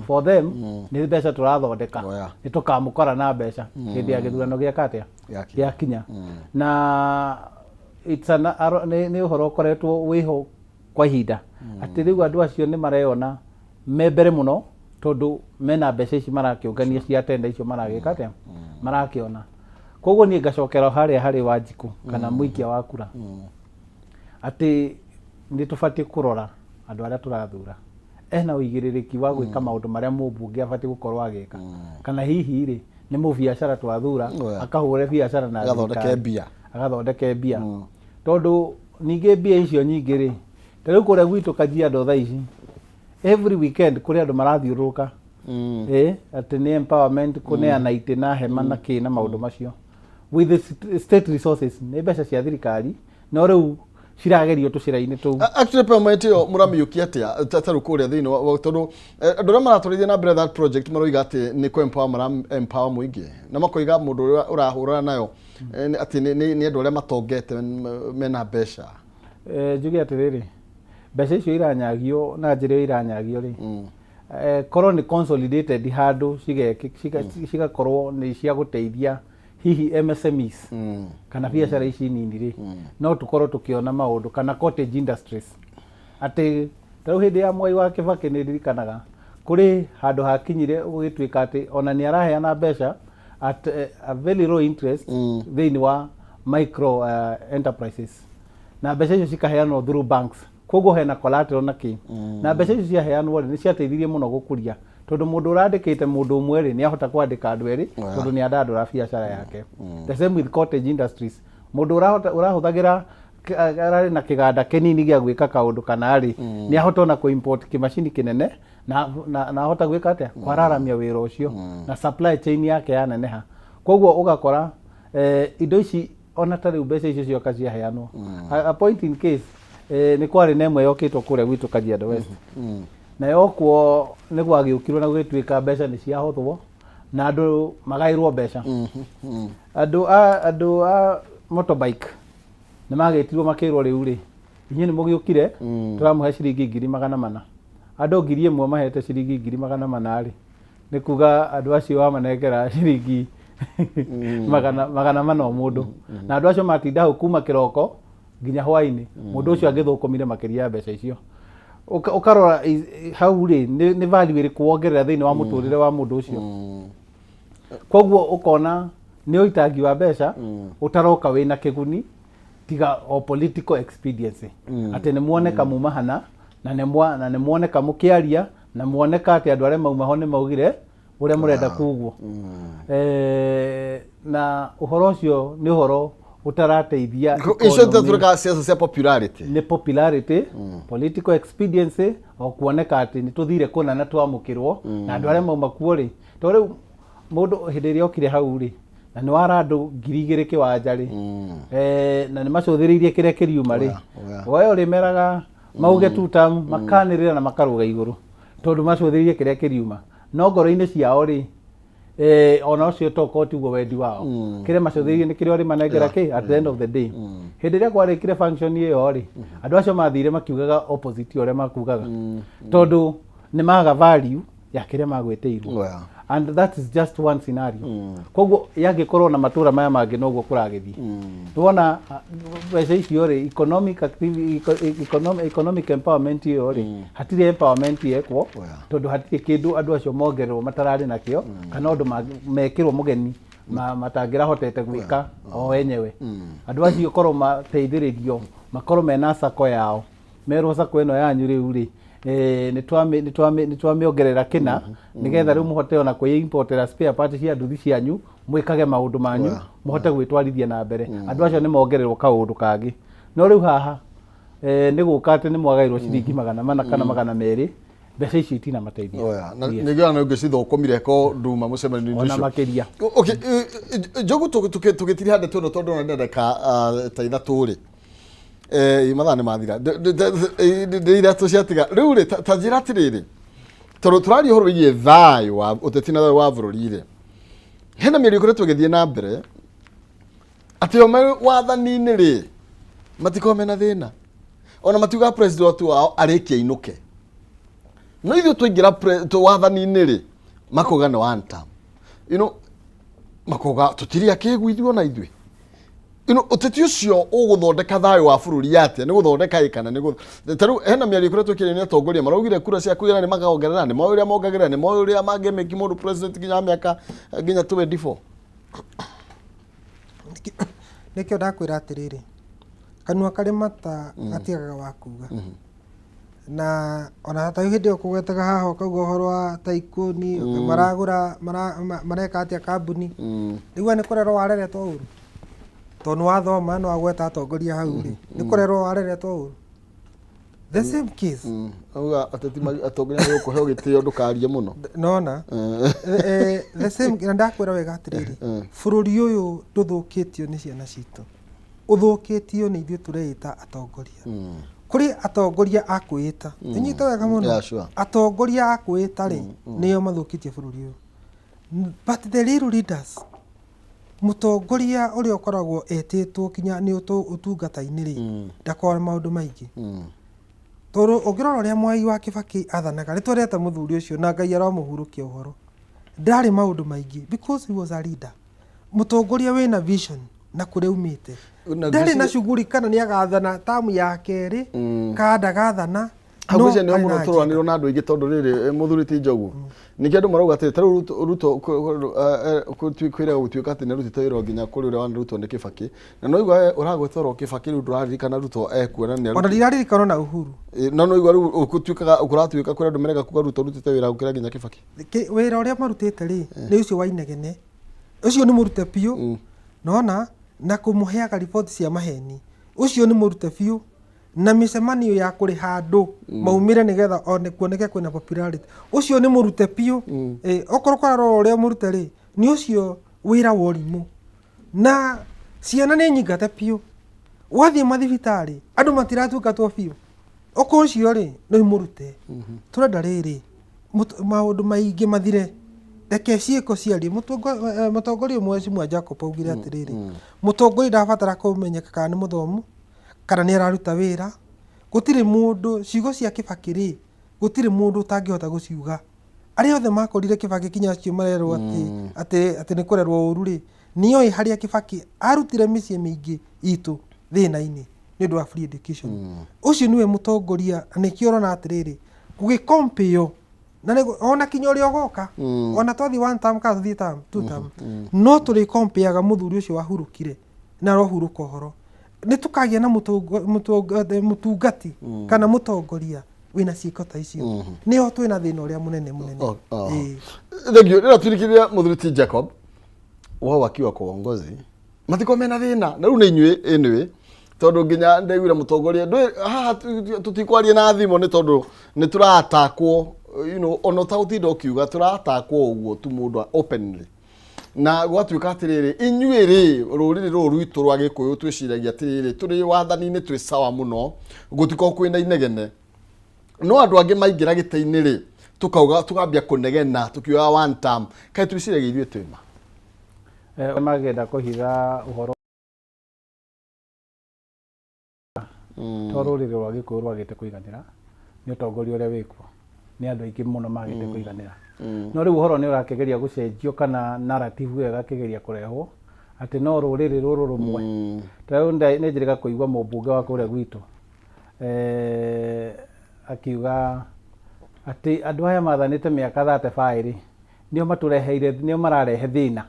for them ni mbeca turathondeka ni tukamukora na mbeca hindi ya githurano gia katia ya kinya na it's ni uhoro koretwo wiho kwa ihinda ati riu andu acio ni mareona membere muno tondu mena mbeca ici marakiungania cia tenda icio maragika atia marakiona koguo ni ngacokera hari Wanjiku kana muikia wa kura ati ni tufatie kurora andu aria turathura ena uigiririki wa gwika maundu maria mubunge afatie gukorwo agika kana hihi ri ni mu biashara twathura akahure biashara na agathondeke bia tondu ninge bia icio nyingi ri tariu kuria gwitu Kajiado thaa ici every weekend kuria andu marathiuruka ati ni empowerment kuneana ite na hema na kina maundu macio with the state resources ni mbeca cia thirikari no riu ciragerio tucira-ini tu actually payment yo muramiyukia atia tataru kuria thini wa tondu andu aria maraturithia na mbere that project maroiga ati ni ko empower muingi na makoiga mundu urahurana nayo ati ni andu aria matongete mena mbeca njuge atiriri mbeca icio iranyagio na njira iranyagio ri korwo ni consolidated handu cigakorwo ni cia guteithia hihi MSMEs kana biashara ici nini ri no tukorwo tukiona maundu kana cottage industries ati tariu hindi ya Mwai wa Kibaki ni ririkanaga kuri handu hakinyire ugitwika ati ona ni araheana mbeca at a very low interest thini wa micro enterprises na mbeca icio cikaheanwo through banks koguo hena collateral na ki na mbeca icio ciaheanwo ni ciateithirie muno gukuria tondu mundu urandikite mundu umwe ri ni ahota kwandika andu eri tondu ni andandura biashara yake the same with cottage industries mundu urahuthagira arari na kiganda kinini gia gwika kaundu kana ri ni ahota na ku import kimashini kinene na ahota gwika atia kwararamia wira ucio na supply chain yake yaneneha koguo ugakora indo ici ona tari mbeca icio cioka ciaheanwo a point in case ni kwari nemwe yokitwo kuria gwitu Kajiado West na yokwo ni gwagiukirwo na gwitwika mbeca ni ciahothwo na andu magairwo mbeca andu a motorbike ni magetirwo makirwo riu ri inyi ni mugiukire turamuhe ciringi 400 andu 1000 mahete ciringi 400 ri ni kuga andu acio amanengera ciringi magana mana mundu na andu acio matinda hau kuma kiroko nginya hwaini mundu ucio agithukumire makiria mbeca icio ukarora hau ri ni value iri kuongerera thini wa muturire wa mundu ucio koguo ukona ni uitangi wa mbeca utaroka wina kiguni tiga o political expediency ati ni muoneka muma hana na ni muoneka mukiaria na muoneka ati andu aria mauma ho ni maugire uria murenda kuguo na uhoro ucio ni uhoro utarateithia icio tuturuka siasa cia popularity ni popularity political expediency o kuoneka ati ni tuthire kuna na twamukirwo na andu aria mauma kuo ri to riu mundu hindi ria okire hau ri na ni wara andu 2000 kiwanja ri na ni macuthiriirie kiria kiriuma ri wayo rimeraga mauge tutam makanirira na makaruga iguru tondu macuthiriirie kiria kiriuma no ngoro-ini ciao ri ona ucio toko tiguo wendi wao kire macuthiriirie ni kiria ri manengera ki at the end of the day hindi ria kwari kire function iyo ri andu acio mathire makiugaga opposite ore makugaga tondu ni maga value ya kiria magwetiirwo and that is just one scenario koguo yangikorwo na matura maya mangi noguo kuragithii tuona mbeca icio ri economic empowerment iyo ri hatire empowerment yekwo tondu hatire kindu andu acio mongererwo matarari nakio kana undu mekirwo mugeni matangira hotete gwika o wenyewe andu acio korwo mateithiririo makorwo mena sako yao merwo sako eno yanyu riu ri ni twamiongerera kina nigetha riu muhote ona kuimportera spare parts cia nduthi cianyu mwikage maundu manyu muhote gwitwarithia na mbere andu acio ni mongererwo kaundu kangi no riu haha nĩ gũka atĩ nĩ mwagairwo ciringi 400 kana 200 mbeca icio itina mateithia. Oya, na nĩgĩa na ũngĩcithokomire ko nduma mũcemanio-inĩ ona makĩria. Okay, Njogu tũgĩtiri hande tũno tondũ ona ndendeka ta ithatũ rĩ. Mathaa nĩ mathira. Iratũ ciatiga. Rĩu rĩ ta njĩra atĩrĩrĩ. Tondũ tũraria ũhoro wĩgiĩ thayũ wa ũteti na thayũ wa bũrũri rĩ. Hena mĩario ĩkoretwo ĩgĩthiĩ na mbere atĩ o me wathani-inĩ rĩ matiko mena thĩna. Ona matiuga president wao arĩkia inuke. No ithuĩ twaingĩra wathani-inĩ rĩ makoga no one term. Makoga tũtiria kĩguithio na ithuĩ. Ũteti ũcio ũgũthondeka thayũ wa bũrũri atĩa nĩ gũthondeka ĩkana nĩ tarĩu hena mĩario ĩkoretwo ĩkĩrĩnĩa atongoria maraugire kura cia kũigana nĩ makaongerera nĩ moĩ ũrĩa mongagĩrĩra nĩ moĩ ũrĩa mangĩmĩki mũndũ president nginya mĩaka nginya 24. Nĩkĩo ndakwĩra atĩrĩrĩ kanua karĩ mata gatiagaga wa kuga na ona ta hĩndĩ ĩyo kũgwetaga haha ũkauga ũhoro wa taikũni maragũra mareka atĩa kambuni rĩu nĩ kũrerwo wareretwo ũru tondũ wathoma no agweta atongoria hau rĩ nĩ kũrerwo wareretwo ũru the same case auga ateti atongoria nĩ gũkũheo gĩtĩo ndũkarie mũno nona the same na ndakwĩra wega atĩrĩrĩ bũrũri ũyũ ndũthũkĩtio nĩ ciana citũ ũthũkĩtio nĩ ithuĩ tũreĩta atongoria kuri atongoria akwĩta inyita wega mũno atongoria akwĩta rĩ nĩo mathũkĩtie bũrũri ũyũ but the real leaders mũtongoria ũrĩa ũkoragwo etĩtwo kinya nĩ ũtungata-inĩ rĩ ndakorwo maũndũ maingĩ tondũ ũngĩrora ũrĩa Mwai wa Kĩbakĩ athanaga nĩ twerete mũthuri ũcio na Ngai aramũhurũkia ũhoro ndarĩ maũndũ maingĩ because he was a leader mũtongoria wĩna vision na kũrĩa umĩte ndarĩ na shughuli kana nĩ agathana tamu ya kerĩ kada gathana no nĩ mũno tũrwanĩrwo na andũ aingĩ tondũ rĩrĩ mũthuri ti Njogu nĩkĩ andũ marauga atĩ tarĩu Ruto kwĩrega gũtuĩka atĩ nĩ rutĩte wĩra nginya kũrĩ ũrĩa wanarutwo nĩ Kĩbakĩ na no igua ũragweterwo Kĩbakĩ rĩu ndũraririkana Ruto ekuona nĩ ona ndiraririkana na Uhuru no igua rĩu ũkũratuĩka kũrĩ andũ merega kuga Ruto rutĩte wĩra gũkĩra nginya Kĩbakĩ wĩra ũrĩa marutĩte rĩ nĩ ũcio wa inegene ũcio nĩ mũrute biũ nona na kũmũheaga riboti cia maheni ũcio nĩ mũrute biũ na mĩcemanio ya kũrĩha andũ maumire nĩgetha one kuoneke kwĩna popularity ũcio nĩ mũrute biũ okorwo kwarora ũrĩa mũrute rĩ nĩ ũcio wĩra wa ũrimũ na ciana nĩ nyingate biũ wathiĩ mathibitarĩ andũ matiratungatwo biũ okorwo ũcio rĩ nĩ mũrute tũrenda rĩrĩ maũndũ maingĩ mathire reke ciĩko ciarie mũtongoria ũmwe Mheshimiwa Jacob augire atĩrĩrĩ mũtongoria ndabatara kũmenyeka kana nĩ mũthomu kana nĩ araruta wĩra gũtirĩ mũndũ ciugo cia Kĩbakĩ rĩ gũtirĩ mũndũ ũtangĩhota gũciuga arĩa othe makorire Kĩbakĩ kinya acio marerwo atĩ nĩ kũrerwo ũru rĩ nĩoĩ harĩa Kĩbakĩ arutire mĩciĩ mĩingĩ itũ thĩna-inĩ nĩ ũndũ wa free education ũcio nĩwe mũtongoria nĩkĩo ũrona atĩrĩrĩ gũgĩkompĩo na ona kinya ũrĩa ũgoka ona twathi one term kana tũthiĩ term two term no tũrĩkompĩaga mũthuri ũcio wahurũkire na rohurũka ũhoro nĩ tũkagĩa na mũtungati kana mũtongoria wĩna ciĩko ta icio nĩho twĩna thĩna ũrĩa mũnene thengio rĩrĩa twirikithia mũthuri ti Jacob wao wakiwa kwa uongozi matiko mena thĩna na rĩu nĩ inyuĩ anyway tondũ nginya ndaiguire mũtongoria haha tũtikwaria na thimo nĩ tondũ nĩ tũratakwo ona ũtagũtinda ũkiuga tũratakwo ũguo tu mũndũ openly na gwatuĩka atĩrĩrĩ inyuĩ rĩ rũrĩrĩ rũrũ rwitũ rwa Gĩkũyũ twĩciragia atĩrĩrĩ tũrĩ wathani-inĩ twĩ sawa mũno gũtikorwo kwĩna inegene no andũ angĩ maingĩra gĩtĩ-inĩ rĩ tũkambia kũnegena tũkiuga one term kaĩ twĩciragia ithuĩ twĩma magenda kũhitha ũhoro to rũrĩrĩ rwa Gĩkũyũ rwagĩte kũiganĩra nĩ ũtongoria ũrĩa wĩkuo nĩ andũ aingĩ mũno magĩte kũiganĩra no rĩu ũhoro nĩ ũrakĩgeria gũcenjio kana narrative ĩyo ĩgakĩgeria kũrehwo atĩ no rũrĩrĩ rũrũ rũmwe tarĩu nĩ njĩrĩga kũigua mũmbunge wa kũrĩa gwitũ akiuga atĩ andũ aya mathanĩte mĩaka 35 nĩo matũreheire nĩo mararehe thĩna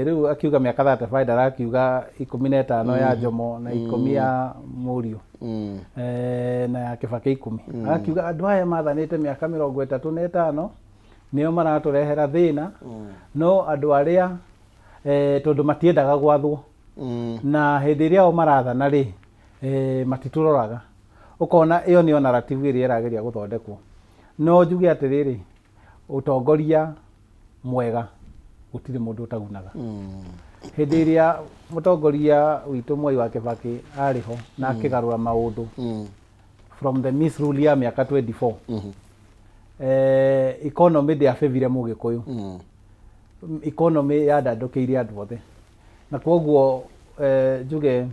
rĩu akiuga mĩaka 35 ndarakiuga 15 ya Jomo na 10 ya Mũriũ na ya Kĩbakĩ 10 akiuga andũ aya mathanĩte mĩaka 35 nĩo maratũrehera thĩna no andũ arĩa tondũ matiendaga gwathwo na hĩndĩ ĩrĩa o marathana rĩ matituroraga ukona iyo ni narrative iri irageria guthondekwo no njuge atiriri utongoria mwega gutire mundu utagunaga hindi iria mutongoria witu Mwai wa Kibaki ariho na akigarura maundu from the misrule ya miaka 24 economy ndi afevire Mugikuyu economy ya ndandukiire andu othe na koguo njuge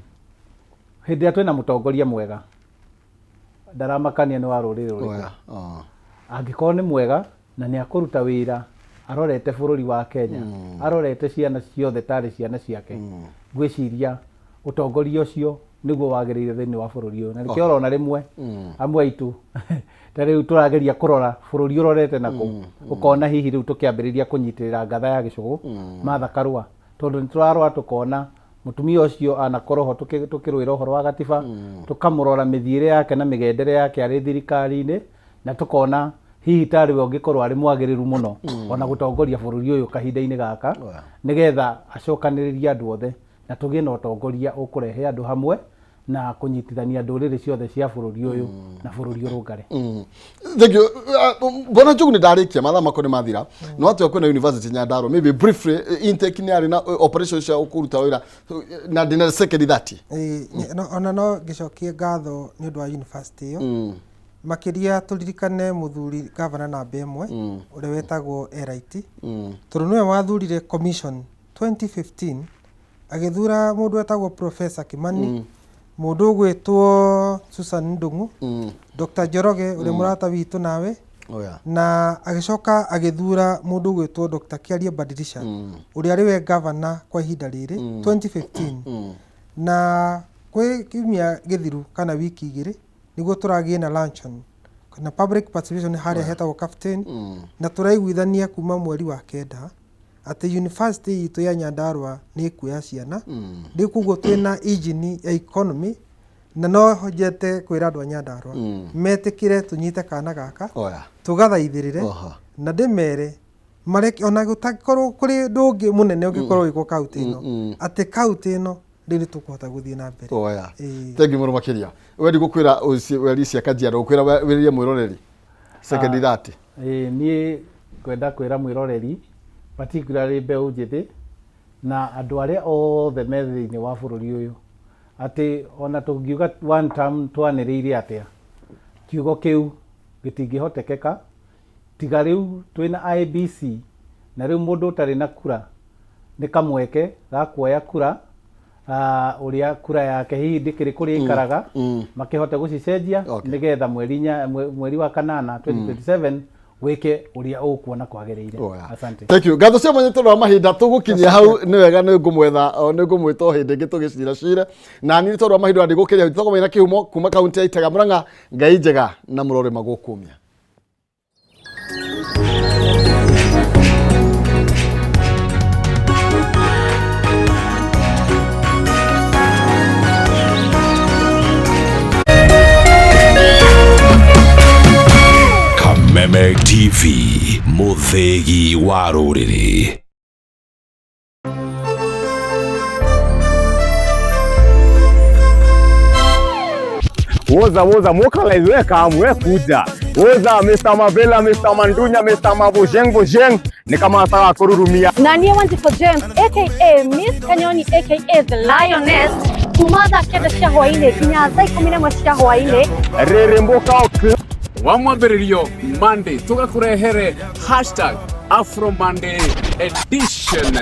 hindi atwena mutongoria mwega ndaramakania ni wa ruriri ruriku angikorwo ni mwega na ni akuruta wira arorete bururi wa Kenya arorete ciana ciothe tari ciana ciake gwiciria utongoria ucio niguo wagirire thini wa bururi uyu na nikio rona rimwe amwe aitu tari turageria kurora bururi urorete nako ukona hihi riu tukiambiriria kunyitirira ngatha ya gicugu Martha Karua tondu niturarwa tukona mutumia ucio anakoroho tukirwira uhoro wa gatiba tukamurora mithiire yake na migendere yake ari thirikari-ini na tukona hihi tari we ungikorwo ari mwagiriru muno ona gutongoria bururi uyu kahinda-ini gaka nigetha acokaniriria andu othe na tugie na utongoria ukurehe andu hamwe na kunyitithania nduriri ciothe cia bururi uyu na bururi urungare. Thank you. Bona Njugu ni ndarikia mathaa mako ni mathira no atu kwena University Nyandarua maybe briefly intake ni ari na operation cia ukuruta wira na ndina second that ona no gicokie ngatho ni undu wa university iyo makiria turirikane muthuri governor namba imwe uri wetagwo Erit tondu niwe wathurire commission 2015 agithura mundu wetagwo Professor Kimani mundu ugwitwo Susan Ndungu Dr. Njoroge uri murata witu nawe na agicoka agithura mundu ugwitwo Dr. Kiaria Badilisha uri ariwe governor kwa ihinda riri 2015 na kwi kiumia githiru kana wiki igiri niguo turagie na luncheon kana public participation haria hetagwo captain na turaiguithania kuma mweri wa kenda ati university itu ya Nyandarua ni kuya ciana ndi kuguo twina engine ya economy na no hojete kwira andu a Nyandarua metikire tunyite kana gaka tugathaithirire na ndimere mareki ona gutakorwo kuri ndungi munene ungikorwo wiko kauti ino ati kauti ino ndiri tukuhota guthie na mbere. Thank you makiria wendi gukwira weri cia Kajiado gukwira weri mwiroreri second that ni kwenda kwira mwiroreri particularly mbeu njithi na andu aria othe methiini wa bururi uyu ati ona tungiuga one term twaniriire atia kiugo kiu gitingihotekeka tiga riu twina IBC na riu mundu utari na kura ni kamweke ga kuoya kura uria kura yake hihi ndikiri kuria ikaraga makihote gucicenjia nigetha mweri wa kanana 2027 weke uria ukuona kwagiriire. Asante. Thank you. Gatho cia manyeto wa mahinda tugukinyia hau ni wega ni ngumwetha ni ngumwita hindi ngi tugicira cire na ni tondu wa mahinda ndi gukiria thoko mena kihumo kuma kaunti ya Itaga Murang'a ngai njega na murore magukumia. Meme TV muthegi wa ruriri. Woza mukala kamwe kuja. Woza Mr. Mavela, Mr. Mandunya, Mr. Mabujeng ni kama sawa kururumia. Nani Wanjiku James aka Miss Kanyoni aka the Lioness kumaza kenda cia hwaine kinya thaa 11 cia hwaine Reremboka wamwambiririo Monday tugakurehere #AfroMonday edition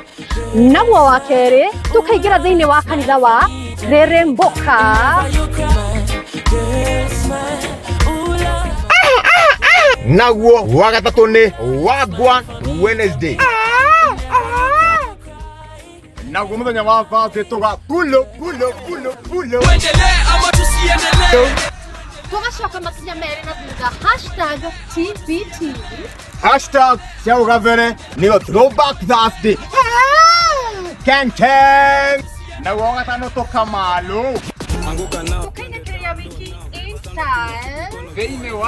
naguo wa keri tukaigira thiini wa kanitha wa Reremboka naguo wa gatatu ni Wagwa Wednesday naguo muthenya wa Thursday tuga pulo tuendelee ama tusiendelee tugacoka makinya meri na thutha #TBT #Ciaugavere niyo Throwback Thursday Kang naguo wa gatano tukamalo tukainĩkĩria wiki in style thĩinĩ wa